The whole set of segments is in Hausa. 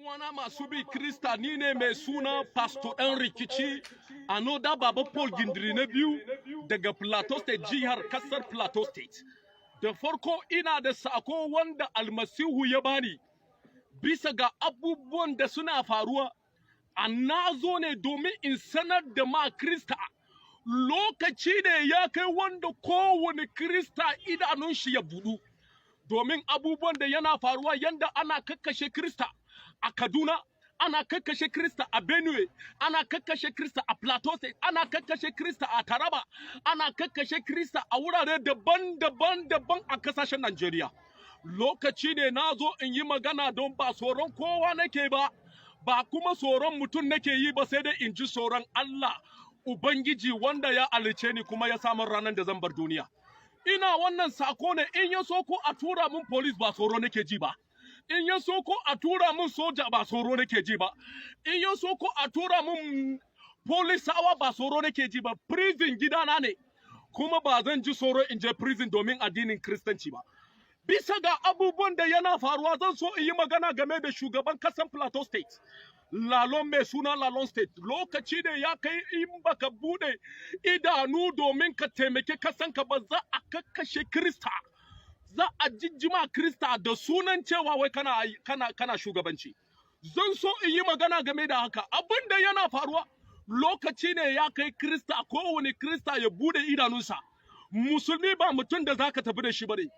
uwana masu bi Krista ni ne mai suna Pastor ɗan rikici Anoda Baba Paul Gindiri na biyu daga Plateau State, jihar kasar Plateau State. Da farko ina da sako wanda almasihu ya bani bisa ga abubuwan da suna faruwa. Na zo ne domin in sanar da ma Krista lokaci ne ya kai wanda kowane Krista idanun shi ya budu. Domin abubuwan da yana faruwa yanda ana kakkashe Krista a Kaduna, ana kakkashe Krista a Benue, ana kakkashe Krista a Plateau State, ana kakkashe Krista a Taraba, ana kakkashe Krista a wurare daban-daban a kasashen Najeriya. Lokaci ne na zo in yi magana don ba tsoron kowa nake ba, ba kuma tsoron mutum nake yi ba, sai dai in ji tsoron Allah Ubangiji wanda ya alice ni kuma ya samun ranar da zan bar duniya. Ina wannan sako ne in ya so ko a tura min police ba tsoro nake ji ba. In ya so ko a tura min soja ba tsoro nake ji ba. In ya so ko a tura min polisawa ba tsoro nake ji ba. Prison gidana ne. Kuma ba zan ji tsoro in je prison domin addinin Kiristanci ba. Bisa ga abubuwan da yana faruwa zan so in yi magana game da shugaban kasan Plateau State. Lalon mai suna Lalon State. Lokaci da ya kai in baka bude idanu domin ka taimake kasanka ba, za a kakkashe Krista. Za a jijjima Krista da sunan cewa wai kana shugabanci. Zan so in yi magana game da haka. Abin da yana faruwa lokaci ne ya kai Krista, kowane Krista ya bude idanunsa. Musulmi ba mutum da zaka tafi da shi bane.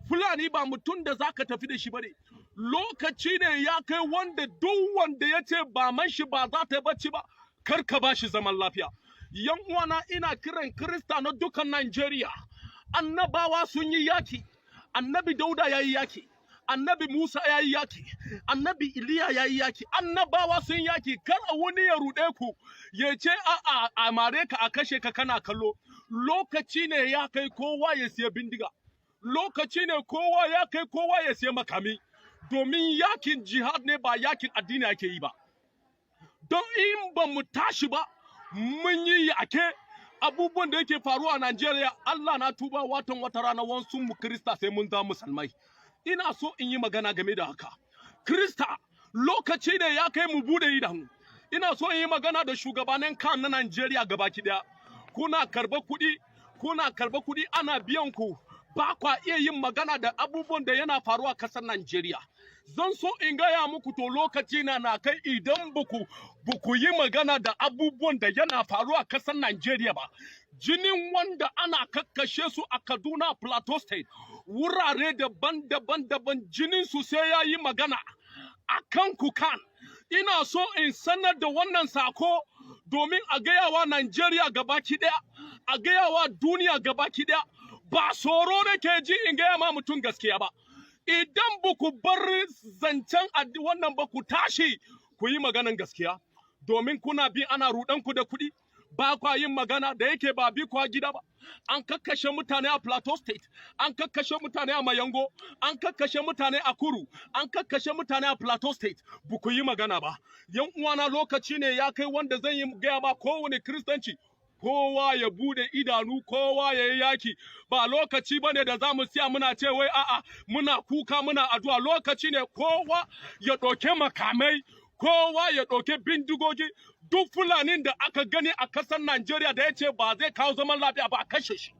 Fulani ba mutum da zaka tafi da shi bane. Lokaci ne ya kai wanda duk wanda ya ce ba man shi ba za ta yi bacci ba, kar ka ba shi zaman lafiya. Yan uwana, ina kiran Krista na dukan Najeriya. Annabawa sun yi yaki. Annabi Dauda ya yi yaki. Annabi Musa ya yi yaki. Annabi Iliya ya yi yaki. Annabawa sun yaki. Kar a wani ya ruɗe ku ya ce a mare ka a kashe ka kana kallo. Lokaci ne ya kai kowa ya siya bindiga. Lokaci ne kowa ya kai kowa ya siya makami. Domin yakin jihad ne, ba yakin addini ake yi ba. Don in ba mu tashi ba, mun yi yake abubuwan da yake faruwa a Najeriya. Allah na tuba, watan wata rana wasu mu Krista sai mun zama musulmai. Ina so in yi magana game da haka. Krista, lokaci ne ya kai mu bude idanu. Ina so in yi magana da shugabanin kan na Najeriya gabaki daya. Kuna karba kuɗi ana biyan ku. Ba kwa iya yin magana da abubuwan da yana faruwa a kasar Najeriya. Zan so in gaya muku to lokaci na kai idan buku yi magana da abubuwan da yana faruwa a kasar Najeriya ba. Jinin wanda ana kakkashe su a Kaduna, Plateau State, wurare daban-daban jinin su sai ya yi magana a kan kukan. Ina so in sanar da wannan sako domin a gayawa Najeriya gabaki daya, a gayawa duniya gabaki daya. Ba tsoro nake ji in gaya ma mutum gaskiya ba. Idan ba ku bar zancen wannan ba, ku tashi ku yi maganan gaskiya. Domin kuna bi ana ruɗanku da kuɗi, ba kwa yin magana da yake ba bi kwa gida ba. An kakkashe mutane a Plateau State, an kakkashe mutane a Mayango, an kakkashe mutane a Kuru, an kakkashe mutane a Plateau State. Ba ku yi magana ba. Yan uwana, lokaci ne ya kai wanda zan yi gaya ma kowane Kiristanci. Kowa ya bude idanu, kowa ya yi yaki. Ba lokaci ba ne da za mu siya muna ce wai a'a muna kuka muna addu'a. Lokaci ne kowa ya ɗauke makamai, kowa ya ɗauke bindigogi. Duk Fulanin da aka gani a ƙasar Najeriya da ya ce ba zai kawo zaman lafiya ba, a kashe shi.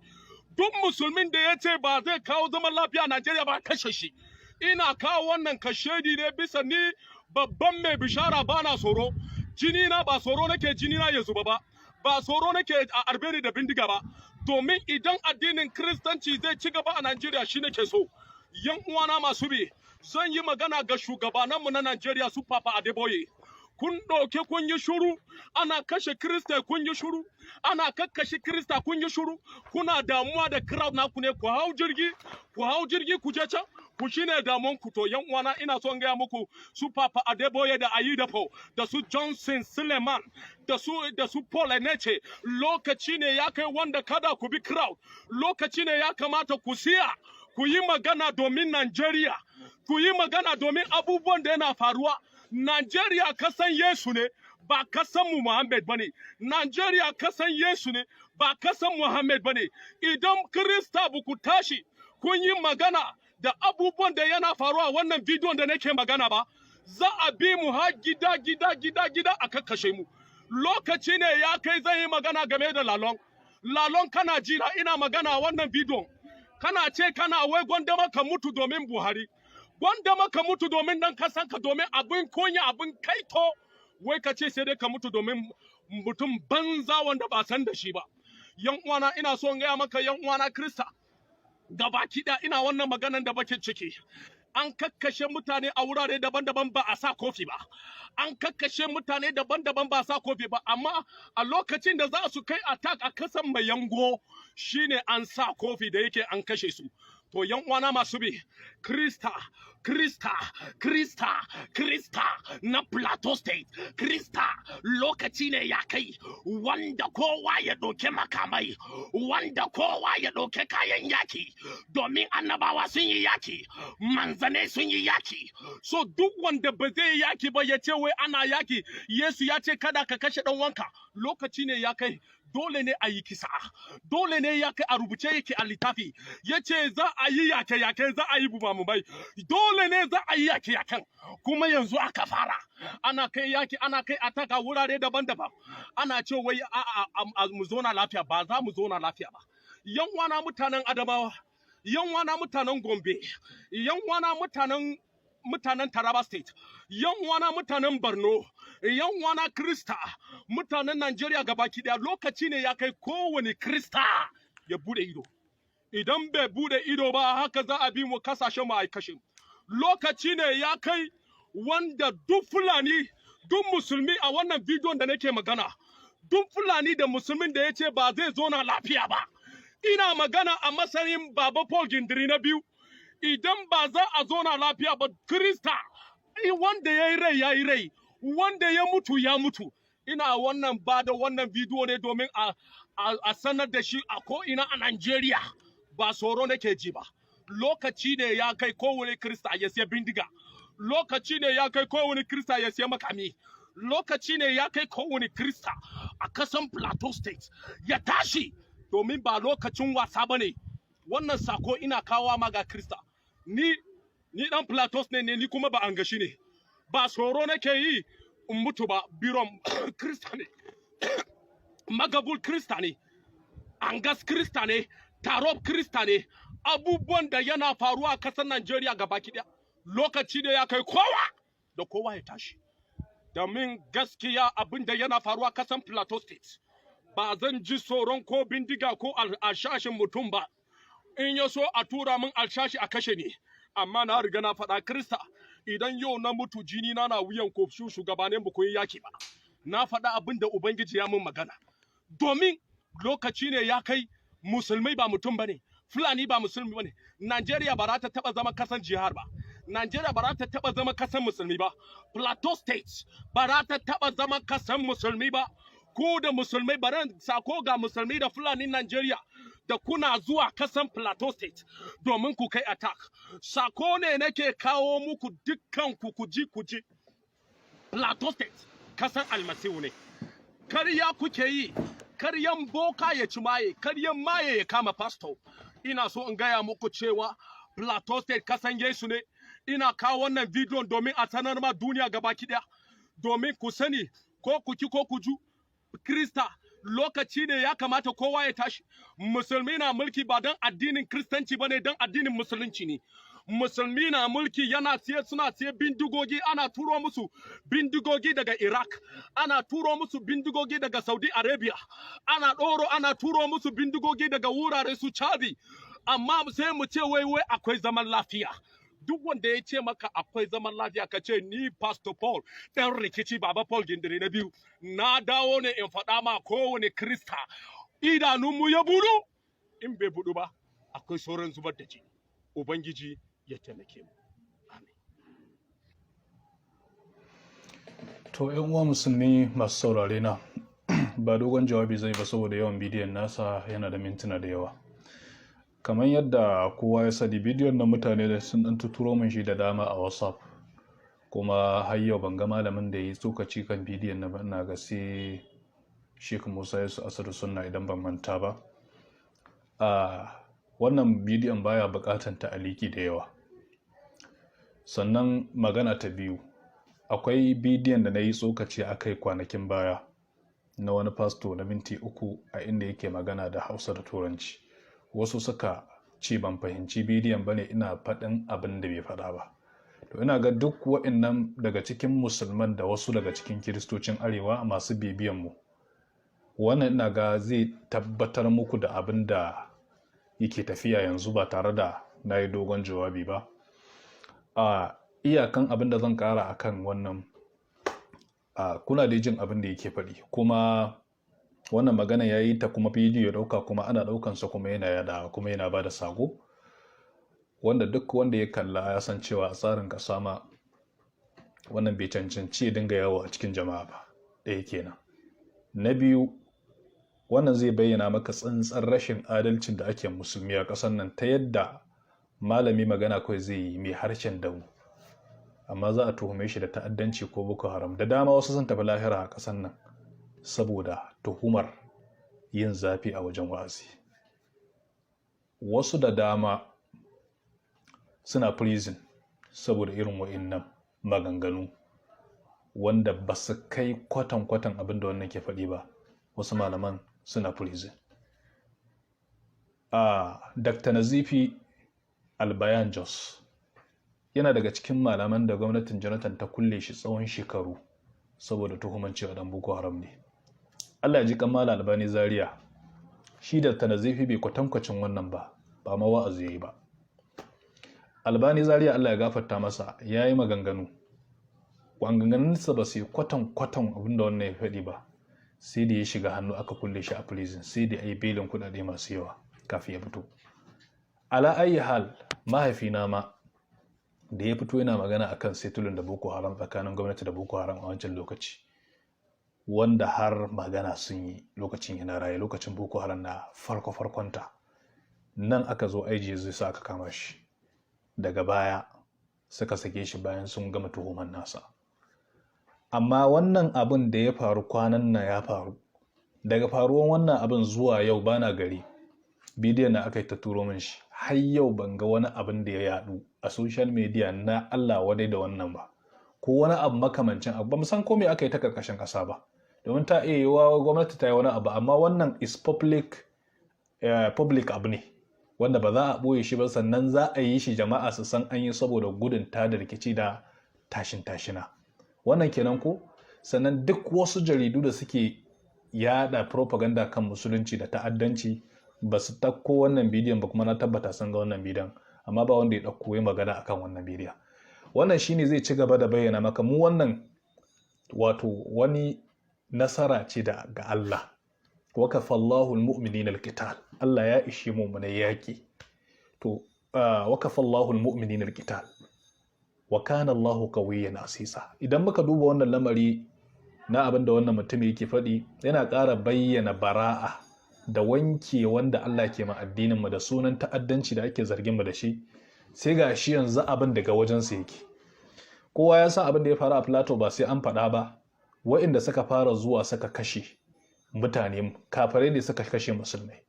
Duk musulmin da ya ce ba zai kawo zaman lafiya a Najeriya ba, a kashe shi. Ina kawo wannan kashedi ne bisa ni babban mai bishara, ba na tsoro. Jini na ba tsoro nake jini na ya zuba ba. Ba tsoro nake a arbe ni da bindiga ba, domin idan addinin Kiristanci zai ci gaba a Najeriya shi nake so. Yan uwana masu bi, zan yi magana ga shugabananmu na Najeriya su Papa Adeboye. Kun ɗauke kun yi shuru, ana kashe Kirista kun yi shuru, ana kakkashe Kirista kun yi shuru, kuna damuwa da crowd naku ne, ku hau jirgi ku je can. Ku shine damuwan ku. To yan uwana, ina son gaya muku su Papa Adeboye da Ayidapo da su Johnson Suleiman da su Paul Eneche, lokaci ne ya kai wanda kada ku bi crowd. Lokaci ne ya kamata ku siya, ku yi magana domin Najeriya, ku yi magana domin abubuwan da yana faruwa. Najeriya kasan Yesu ne, ba kasan mu Muhammad bane. Najeriya kasan Yesu ne, ba kasan Muhammad bane. Idan Kirista buku tashi kun yi magana da abubuwan da yana faruwa wannan bidiyon da nake magana ba, za a bi mu har gida a kakkashe mu. Lokaci ne ya kai zan yi magana game da lalon. Lalon kana jira ina magana wannan bidiyon. Kana ce kana wai gwanda maka mutu domin Buhari. Gwanda maka mutu domin dan kasanka domin abin kunya abin kaito. Wai ka ce sai dai ka mutu domin mutum banza wanda ba san da shi ba. Yan uwana ina so in gaya maka yan uwana Krista. Gabaki da ina wannan maganan da bakin ciki. An kakkashe mutane a wurare daban-daban ba a sa kofi ba. An kakkashe mutane daban-daban ba a sa kofi ba. Amma a lokacin da za su kai attack a kasan Mayango shine an sa kofi da yake an kashe su. To yan uwana masu bi, Krista na Plateau State, Krista lokaci ne ya kai wanda kowa ya ɗauke makamai, wanda kowa ya ɗauke kayan yaki, domin annabawa sun yi yaki, manzanai sun yi yaki. So duk wanda ba zai yaki ba ya ce wai ana yaki, Yesu ya ce kada ka kashe ɗan wanka, lokaci ne ya kai. Dole ne a yi kisa, dole ne ya kai a rubuce yake a littafi, ya ce za a yi yake-yake, za a yi bumamumai, dole ne za a yi yake-yaken, kuma yanzu aka fara, ana kai yaki, ana kai ataka wurare daban-daban, ana ce wai mu zona lafiya, ba za mu zona lafiya ba. Yan wana mutanen Adamawa, yan wana mutanen Gombe, yan wana mutanen Taraba State, yan wana mutanen Borno, yan wana Krista, mutanen Najeriya gabaki daya, lokaci ne ya kai kowane Krista ya bude ido. Idan bai bude ido ba haka za a bi mu kasashen mu a kashe. Lokaci ne ya kai wanda duk Fulani, duk musulmi a wannan bidiyon da nake magana, duk Fulani da musulmin da ya ce ba zai zo na lafiya ba. Ina magana a matsayin Baba Paul Gindiri na biyu. Idan ba za a zo na lafiya ba, Krista, wanda ya yi rai ya yi rai, wanda ya mutu ya mutu. Ina wannan ba da wannan bidiyo ne domin a sanar da shi a ko'ina a Najeriya, ba tsoro nake ji ba. Lokaci ne ya kai kowane Krista ya siya bindiga. Lokaci ne ya kai kowane Krista ya siya makami. Lokaci ne ya kai kowane Krista a kasan Plateau State ya tashi, domin ba lokacin wasa ba ne. Wannan sako ina kawo ma ga Krista. Ni dan Plateau ne, ni kuma ba an gashi ne. Ba tsoro nake yi in mutu ba, biron Krista ne. Magabul Krista ne. Angas Krista ne. Tarob Krista ne. Abubuwan da yana faruwa a kasar Najeriya gabaki daya. Lokaci ne ya kai kowa da kowa ya tashi. Domin gaskiya abin da yana faruwa a kasar Plateau State. Ba zan ji tsoron ko bindiga ko alshashin mutum ba. In ya so a tura min alshashi a kashe ni. Amma na riga na faɗa Krista, idan yau na mutu jini na wuyan ko shugabanin ba ku yi yaki ba. Na faɗa abin da Ubangiji ya min magana. Domin lokaci ne ya kai musulmai ba mutum ba ne, Fulani ba musulmi ba ne. Najeriya ba za ta taɓa zama kasan jihar ba. Najeriya ba za ta taɓa zama kasan musulmi ba. Plateau State ba za ta taɓa zama kasan musulmi ba. Ku da musulmai baran sako ga musulmi da Fulani Najeriya da kuna zuwa kasan Plateau State domin ku kai attack. Sako ne nake kawo muku dukkan ku kuji. Plateau State kasan almasihu ne. Karya kuke yi, karyan boka ya ci maye, karyan maye ya kama pastor. Ina so in gaya muku cewa Plateau State kasan Yesu ne. Ina kawo wannan bidiyon domin a sanar ma duniya gabaki daya, domin ku sani ko ku ki ko ku ju. Krista, lokaci ne ya kamata kowa ya tashi. Musulmi na mulki ba don addinin Kristanci ba ne, don addinin Musulunci ne. Musulmi na mulki suna siye bindigogi, ana turo musu bindigogi daga Iraq, ana turo musu bindigogi daga Saudi Arabia, ana turo musu bindigogi daga wurare su Chadi. Amma sai mu ce wai akwai zaman lafiya. Duk wanda ya ce maka akwai zaman lafiya ka ce ni Pastor Paul ɗan rikici Baba Paul Gindiri na biyu, na dawo ne in faɗa ma kowane Krista idanunmu ya budu, in bai budu ba akwai sauran zubar da jini. Ubangiji ya taimake mu. Amin. To ƴan uwa musulmi masu saurare na, ba dogon jawabi zai ba saboda yawan bidiyon nasa yana da mintuna da yawa. Kamar yadda kowa ya sani, bidiyon na mutane da sun ɗan tuturo min shi da dama a WhatsApp, kuma har yau ban ga malamin da ya yi tsokaci kan bidiyon na ba. Ina ga sai Sheikh Musa Yusuf Asadu Sunna idan ban manta ba. Wannan bidiyon baya buƙatan ta'aliki da yawa. Sannan magana ta biyu, akwai bidiyon da na yi tsokaci a kai kwanakin baya na wani fasto na minti 3 a inda yake magana da Hausa da Turanci. Wasu suka ce ban fahimci bidiyon bane, ina faɗin abin da bai faɗa ba. To ina ga duk waɗannan daga cikin musulman da wasu daga cikin kiristocin arewa masu bibiyan mu, wannan ina ga zai tabbatar muku da abin da yake tafiya yanzu ba tare da na yi dogon jawabi ba. A iyakan abin da zan ƙara akan wannan, kuna da jin abin da yake faɗi, kuma wannan magana ya yi ta kuma bidiyo ya ɗauka, kuma ana ɗaukansa kuma yana yada kuma yana ba da sako, wanda duk wanda ya kalla ya san cewa a tsarin ƙasa ma wannan bai cancanci ya dinga yawo a cikin jama'a ba. Ɗaya kenan. Na biyu, wannan zai bayyana maka tsantsar rashin adalcin da ake musulmi a ƙasar nan, ta yadda malami magana kawai zai yi mai harshen damu, amma za a tuhume shi da ta'addanci ko boko haram. Da dama wasu sun tafi lahira a ƙasar nan saboda tuhumar yin zafi a wajen wa'azi. Wasu da dama suna prison saboda irin wa'innan maganganu wanda ba su kai kwatan abin da wannan ke faɗi ba. Wasu malaman suna prison. Dr. Nazifi Albayan Jos yana daga cikin malaman da gwamnatin Jonathan ta kulle shi tsawon shekaru saboda tuhuman cewa dan boko haram ne. Allah ya ji Malam Albani Zaria, shi da Nazifi bai kwatankwacin wannan ba ma wa'azi yayi ba. Albani Zaria Allah ya gafarta masa, yayi maganganu, maganganunsa ba su yi kwatan abinda wannan ya faɗi ba, sai da ya shiga hannu aka kulle shi a prison, sai da ai belin kuɗaɗe masu yawa kafin ya fito. Ala ayi hal, mahaifina ma da ya fito yana magana akan setulun da Boko Haram, tsakanin gwamnati da Boko Haram a wancan lokaci, wanda har magana sun yi lokacin yana raye, lokacin Boko Haram na farkonta, nan aka zo IG zai sa aka kama shi, daga baya suka sake shi bayan sun gama tuhuman nasa. Amma wannan abin da ya faru kwanan nan ya faru, daga faruwan wannan abin zuwa yau bana gari, bidiyon na aka yi ta turo min shi, har yau ban ga wani abin da ya yadu a social media na Allah wadai da wannan ba, ko wani abu makamancin abu. Ba mu san komai aka yi ta karkashin ƙasa ba, domin ta iya yiwa gwamnati ta yi wani abu, amma wannan is public abu ne wanda ba za a ɓoye shi ba, sannan za a yi shi jama'a su san an yi saboda gudun tada rikici da tashin tashina. Wannan kenan ko. Sannan duk wasu jaridu da suke yada propaganda kan musulunci da ta'addanci ba su ɗauko wannan bidiyon ba, kuma na tabbata sun ga wannan bidiyon, amma ba wanda ya ɗauko ya magana akan wannan bidiyon. Wannan shine zai ci gaba da bayyana maka mu wannan wato wani nasara ce ga Allah. Wakafallahu almu'minina alqital, Allah ya ishe mu na yaki. To wakafallahu almu'minina alqital wa kana Allahu qawiyyan asisa. Idan muka duba wannan lamari na abin da wannan mutum yake faɗi, yana ƙara bayyana bara'a da wanke wanda Allah ke ma addinin mu da sunan ta'addanci da ake zargin mu da shi, sai ga shi yanzu abin daga wajensa yake. Kowa ya san abin da ya faru a Plateau, ba sai an faɗa ba. Waɗanda suka fara zuwa suka kashe mutane, kafirai ne suka kashe musulmai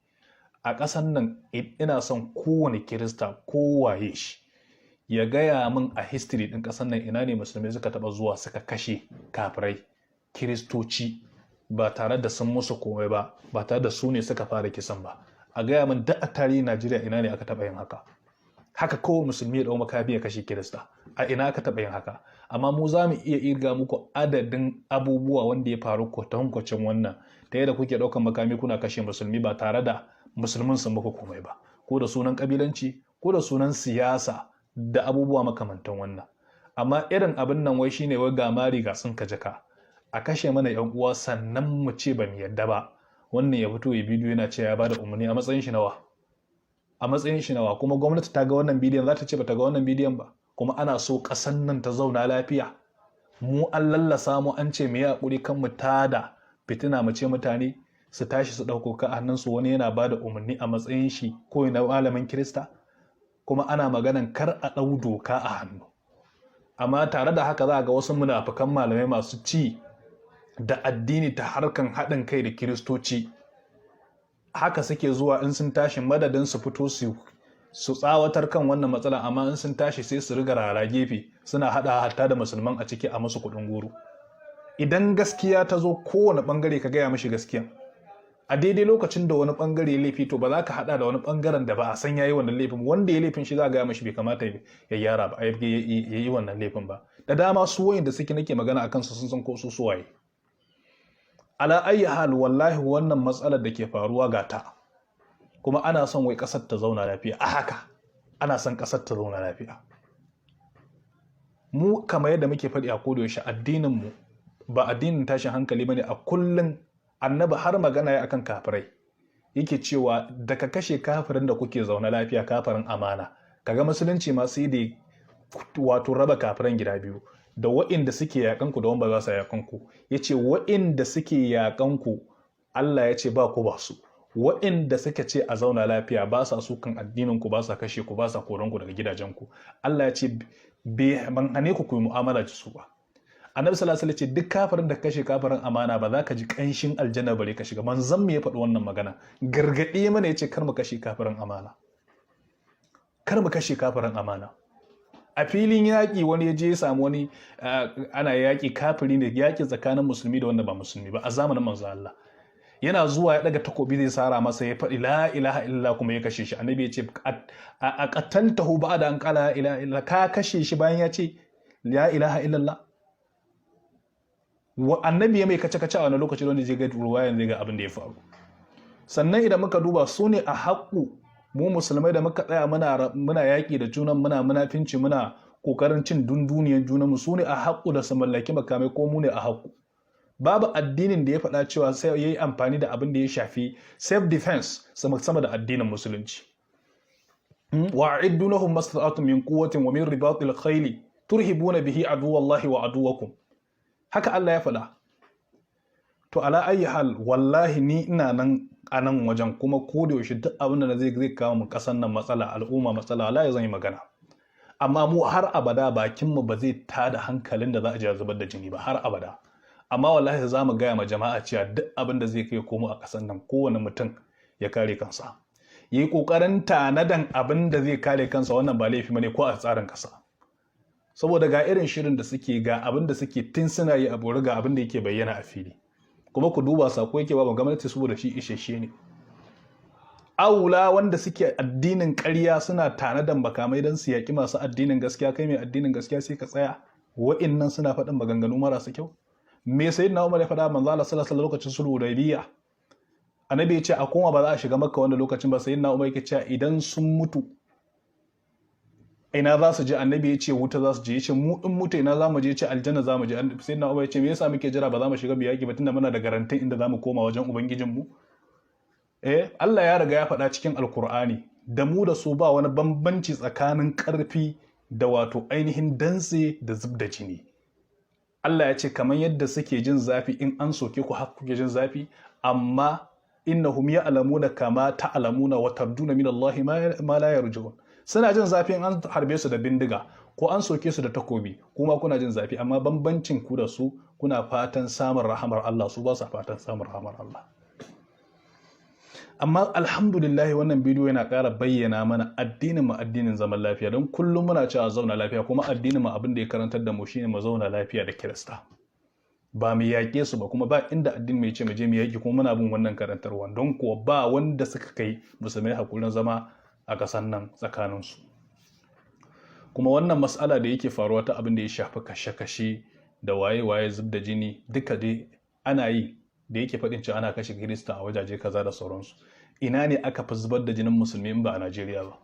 a ƙasan nan. Ina son kowane kirista kowaye shi ya gaya min a history ɗin ƙasan nan ina ne musulmai suka taɓa zuwa suka kashe kafirai kiristoci ba tare da sun musu komai ba, ba tare da su ne suka fara kisan ba. A gaya min da a tarihin Najeriya ina ne aka taɓa yin haka. Haka kowa musulmi ya ɗau makami ya kashe kirista, a ina aka taɓa yin haka. Amma mu za mu iya irga muku adadin abubuwa wanda ya faru kwatankwacin wannan, ta yadda kuke ɗaukan makami kuna kashe musulmi ba tare da musulmin sun muku komai ba, ko da sunan ƙabilanci ko da sunan siyasa da abubuwa makamantan wannan. Amma irin abin nan wai shine wai ga mari ga tsinka jaka, a kashe mana yan uwa sannan mu ce ba mu yadda ba. Wannan ya fito ya bidiyo yana cewa ya bada umarni, a matsayin shi nawa? A matsayin shi nawa? Kuma gwamnati ta ga wannan bidiyon, za ta ce ba ta ga wannan bidiyon ba? Kuma ana so ƙasan nan ta zauna lafiya. Mu an lallasa mu, an ce mu yi haƙuri kan mu tada fitina, mu ce mutane su tashi su ɗauko ka a hannunsu. Wani yana ba da umarni a matsayin shi ko na malamin Kirista, kuma ana maganan kar a ɗau doka a hannu. Amma tare da haka za a ga wasu munafukan malamai masu ci da addini ta harkan haɗin kai da Kiristoci, haka suke zuwa in sun tashi, madadin su fito su su tsawatar kan wannan matsala, amma in sun tashi sai su riga rara gefe suna hada hatta da musulman a ciki a musu kuɗin goro. Idan gaskiya ta zo kowane bangare ka gaya mishi gaskiya, a daidai lokacin da wani bangare ya laifi to ba za ka hada da wani bangaren da ba a san yayi wannan laifin, wanda ya laifin shi za a gaya mishi bai kamata ya gyara ba, ya yi wannan laifin ba. Da dama su wayin da suke nake magana akan su sun san ko su suwaye. Ala ayyi hal, wallahi wannan matsalar da ke faruwa ga ta, kuma ana son wai kasar ta zauna lafiya. A haka ana son kasar ta zauna lafiya. Mu kamar yadda muke faɗi a kodayaushe, addinin mu ba addinin tashin hankali bane. A kullun annabi har magana ya akan kafirai yake cewa daga kashe kafirin da kuke zauna lafiya, kafirin amana. Kaga musulunci ma sai da wato raba kafiran gida biyu, da wa'inda suke yakan ku da wanda ba za su yakan ku. Yace wa'inda suke yakan ku Allah ya ce ba ku ba su, wa'inda suka ce a zauna lafiya ba sa sukan addinin ku, ba sa kashe ku, ba sa koran ku daga gidajen ku. Allah ya ce ban hane ku yi mu'amala da su ba. Annabi sallallahu alaihi wasallam ce duk kafirin da kashe kafirin amana ba za ka ji kanshin aljanna bare ka shiga. Manzon me ya faɗi wannan magana? Gargaɗe mana yace kar mu kashe kafirin amana, kar mu kashe kafirin amana. A filin yaƙi wani ya je ya samu wani ana yaƙi, kafiri ne, yaƙi tsakanin musulmi da wanda ba musulmi ba a zamanin manzo Allah. Yana zuwa ya daga takobi zai sara masa, ya faɗi la ilaha illallah kuma ya kashe shi. Annabi ya ce a qataltahu ba'da an qala la ilaha illallah, ka kashe shi bayan ya ce la ilaha illallah. Annabi ya mai kace-kace a wani lokaci wanda zai ga ruwayan zai ga abin da ya faru. Sannan idan muka duba su ne a haƙu, mu musulmai da muka tsaya muna yaƙi da junan, muna munafinci, muna ƙoƙarin cin dunduniyar junanmu, su ne a haƙu da su mallaki makamai, ko mu ne a haƙu. Babu addinin da ya faɗa cewa sai ya yi amfani da abin da ya shafi self defense sama da addinin musulunci. Wa'iddu lahum mastata'tum min quwwatin wa min ribatil khayli turhibuna bihi aduwallahi wa aduwakum. Haka Allah ya faɗa. To ala ayyi hal, wallahi ni ina nan a nan wajen, kuma ko da yaushe duk abin da zai kawo mu kasan nan matsala, al'umma matsala, wallahi zan yi magana. Amma mu har abada bakin mu ba zai tada hankalin da za a je zubar da jini ba, har abada. Amma wallahi za mu gaya ma jama'a cewa duk abin da zai kai komo a kasan nan, kowane mutum ya kare kansa, yayi kokarin tanadan abin da zai kare kansa. Wannan ba laifi bane ko a tsarin kasa, saboda ga irin shirin da suke, ga abin da suke tun suna yi a bori, ga abin da yake bayyana a fili. Kuma ku duba sako yake ba gwamnati saboda shi isheshe ne. Aula wanda suke addinin ƙarya suna tanadan makamai don su yaƙi masu addinin gaskiya. Kai mai addinin gaskiya sai ka tsaya wa'innan suna faɗin maganganu marasa kyau. Me sayyidina Umar ya faɗa manzo Allah sallallahu alaihi lokacin sulhu Hudaybiyah? Annabi ya ce a koma ba za a shiga Makka wanda lokacin ba. Sayyidina Umar yake cewa idan sun mutu ina za su je? Annabi ya ce wuta za su je. Ya ce mu in mutu ina za mu je? Ce aljanna za mu je. Sayyidina Umar ya ce me yasa muke jira ba za mu shiga mu yaki ba, tunda muna da garantin inda za mu koma wajen ubangijinmu? Allah ya riga ya faɗa cikin alkur'ani, da mu da su ba wani bambanci tsakanin ƙarfi da wato ainihin dantse da zub da jini. Allah ya ce kamar yadda suke jin zafi in an soke ku haka kuke jin zafi, amma innahum ya'lamuna kama ta'lamuna wa tarduna min Allah ma la yarjun. Suna jin zafi in an harbe su da bindiga ko an soke su da takobi, kuma kuna jin zafi, amma bambancin ku da su kuna fatan samun rahamar Allah, su ba su fatan samun rahamar Allah. Amma alhamdulillah wannan bidiyo yana ƙara bayyana mana addinin mu addinin zaman lafiya, don kullum muna cewa zauna lafiya, kuma addinin mu abin da ya karantar da mu shine mu zauna lafiya da Kirista. Ba mu yaƙe su ba, kuma ba inda addini mai ce mu je mu yaƙi, kuma muna bin wannan karantarwa, don kuwa ba wanda suka kai musulmai hakurin zama a ƙasan nan tsakaninsu. Kuma wannan mas'ala da yake faruwa ta abin da ya shafi kashe-kashe da waye-waye zub da jini, duka dai ana yi, da yake faɗin cewa ana kashe Kirista a wajaje kaza da sauransu. Ina ne aka fi zubar da jinin musulmi in ba a Najeriya ba?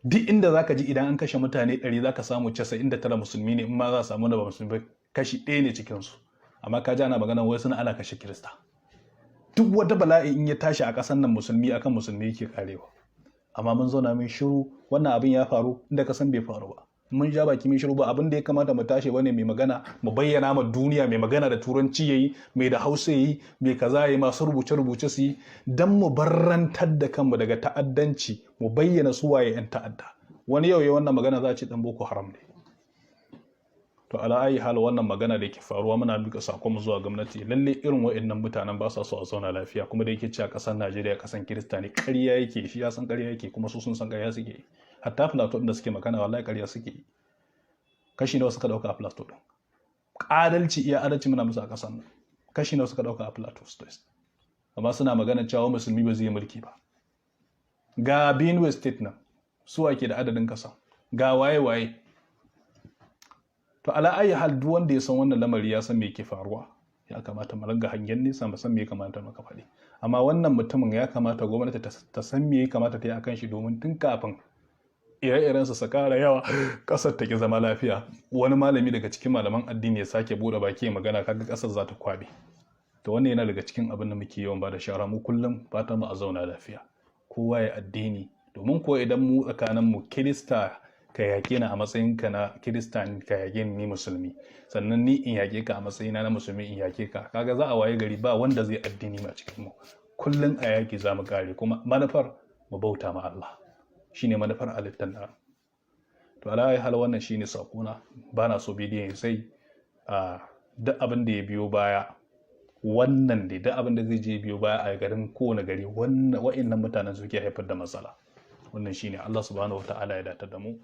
Duk inda zaka ji idan an kashe mutane 100 zaka samu 99 musulmi ne, in ma za a samu da ba musulmi ba kashi 1 ne cikin su. Amma ka ji ana magana wai suna ana kashe Kirista. Duk wata bala'i in ya tashi a ƙasar nan musulmi akan musulmi yake karewa. Amma mun zauna mun shiru, wannan abin ya faru inda ka san bai faru ba. Mun ja baki mun shiru, ba abin da ya kamata mu tashi bane mai magana, mu bayyana ma duniya, mai magana da turanci yayi, mai da Hausa yayi, mai kaza yayi, masu rubuce su yi, dan mu barrantar da kanmu daga ta'addanci, mu bayyana su waye yan ta'adda. Wani yau yayi wannan magana za a ce dan Boko Haram ne. to ala ayi hal wannan magana da yake faruwa muna duka sakon mu zuwa gwamnati lalle irin wa'annan mutanen ba sa so a zauna lafiya kuma da yake cewa kasar Najeriya kasan Kirista ne ƙarya yake shi ya san ƙarya yake kuma su sun san ƙarya suke hatta Plateau da suke magana wallahi ƙarya suke kashi nawa suka dauka a Plateau din adalci iya adalci muna musu a kasar nan kashi nawa suka dauka a Plateau State amma suna magana cewa musulmi ba zai yi mulki ba ga Benue State nan su ake da adadin kasa ga waye to ala ayi hal duk wanda ya san wannan lamari ya san me yake faruwa ya kamata mu ranga hangen nesa mu san me ya kamata mu faɗi amma wannan mutumin ya kamata gwamnati ta san me ya kamata ta yi akan shi domin tun kafin ire-iren su kara yawa kasar ta ki zama lafiya wani malami daga cikin malaman addini ya sake bude baki ya magana kaga kasar za ta kwabe to wannan yana daga cikin abin da muke yawan bada shawara mu kullum fatan mu a zauna lafiya kowa ya addini domin ko idan mu tsakanin mu Kirista ka yaƙe ni a matsayinka na Kirista ka yaƙe ni musulmi sannan ni in yaƙe ka a matsayina na musulmi in yaƙe ka kaga za a waye gari ba wanda zai addini ma cikin mu kullun a yaƙi za mu kare kuma manufar mu bauta ma Allah shine manufar halittar nan to ala hal wannan shine sakona bana so bidiyon sai duk abin da ya biyo baya wannan dai duk abin da zai je biyo baya a garin kowane gari wa'annan mutanen suke haifar da matsala wannan shine Allah subhanahu wataala ya datar da mu